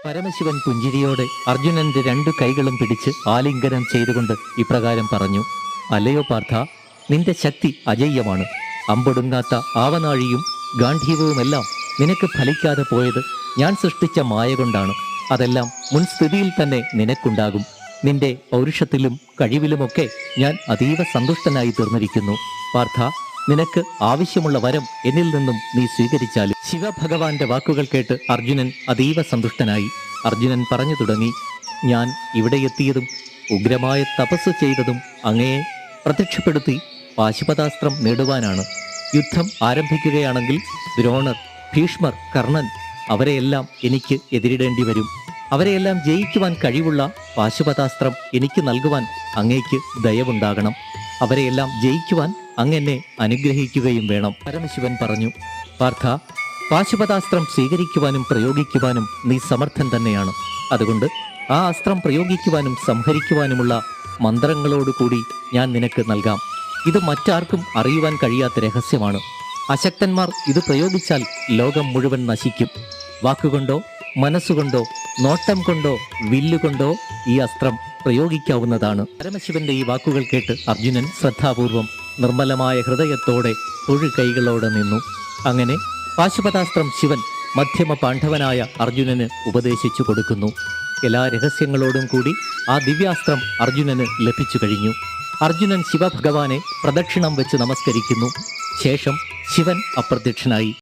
പരമശിവൻ പുഞ്ചിരിയോടെ അർജുനന്റെ രണ്ടു കൈകളും പിടിച്ച് ആലിംഗനം ചെയ്തുകൊണ്ട് ഇപ്രകാരം പറഞ്ഞു: അല്ലയോ പാർത്ഥ, നിന്റെ ശക്തി അജയ്യമാണ്. അമ്പൊടുങ്ങാത്ത ആവനാഴിയും ഗാന്ധീവവുമെല്ലാം നിനക്ക് ഫലിക്കാതെ പോയത് ഞാൻ സൃഷ്ടിച്ച മായ കൊണ്ടാണ്. അതെല്ലാം മുൻസ്ഥിതിയിൽ തന്നെ നിനക്കുണ്ടാകും. നിന്റെ പൗരുഷത്തിലും കഴിവിലുമൊക്കെ ഞാൻ അതീവ സന്തുഷ്ടനായി തീർന്നിരിക്കുന്നു. പാർത്ഥ, നിനക്ക് ആവശ്യമുള്ള വരം എന്നിൽ നിന്നും നീ സ്വീകരിച്ചാലും. ശിവഭഗവാന്റെ വാക്കുകൾ കേട്ട് അർജുനൻ അതീവ സന്തുഷ്ടനായി. അർജുനൻ പറഞ്ഞു തുടങ്ങി: ഞാൻ ഇവിടെ എത്തിയതും ഉഗ്രമായ തപസ് ചെയ്തതും അങ്ങയെ പ്രത്യക്ഷപ്പെടുത്തി പാശുപതാസ്ത്രം നേടുവാനാണ്. യുദ്ധം ആരംഭിക്കുകയാണെങ്കിൽ ദ്രോണർ, ഭീഷ്മർ, കർണൻ അവരെയെല്ലാം എനിക്ക് എതിരിടേണ്ടി വരും. അവരെയെല്ലാം ജയിക്കുവാൻ കഴിവുള്ള പാശുപതാസ്ത്രം എനിക്ക് നൽകുവാൻ അങ്ങേക്ക് ദയവുണ്ടാകണം. അവരെയെല്ലാം ജയിക്കുവാൻ അങ്ങെന്നെ അനുഗ്രഹിക്കുകയും വേണം. പരമശിവൻ പറഞ്ഞു: പാർത്ഥ, പാശുപതാസ്ത്രം സ്വീകരിക്കുവാനും പ്രയോഗിക്കുവാനും നീ സമർത്ഥൻ തന്നെയാണ്. അതുകൊണ്ട് ആ അസ്ത്രം പ്രയോഗിക്കുവാനും സംഹരിക്കുവാനുമുള്ള മന്ത്രങ്ങളോടുകൂടി ഞാൻ നിനക്ക് നൽകാം. ഇത് മറ്റാർക്കും അറിയുവാൻ കഴിയാത്ത രഹസ്യമാണ്. അശക്തന്മാർ ഇത് പ്രയോഗിച്ചാൽ ലോകം മുഴുവൻ നശിക്കും. വാക്കുകൊണ്ടോ മനസ്സുകൊണ്ടോ നോട്ടം കൊണ്ടോ വില്ലുകൊണ്ടോ ഈ അസ്ത്രം പ്രയോഗിക്കാവുന്നതാണ്. പരമശിവന്റെ ഈ വാക്കുകൾ കേട്ട് അർജുനൻ ശ്രദ്ധാപൂർവം നിർമ്മലമായ ഹൃദയത്തോടെ തൊഴുകൈകളോടെ നിന്നു. അങ്ങനെ പാശുപതാസ്ത്രം ശിവൻ മധ്യമ പാണ്ഡവനായ അർജുനന് ഉപദേശിച്ചു കൊടുക്കുന്നു. എല്ലാ രഹസ്യങ്ങളോടും കൂടി ആ ദിവ്യാസ്ത്രം അർജുനന് ലഭിച്ചു കഴിഞ്ഞു. അർജുനൻ ശിവഭഗവാനെ പ്രദക്ഷിണം വെച്ച് നമസ്കരിക്കുന്നു. ശേഷം ശിവൻ അപ്രത്യക്ഷനായി.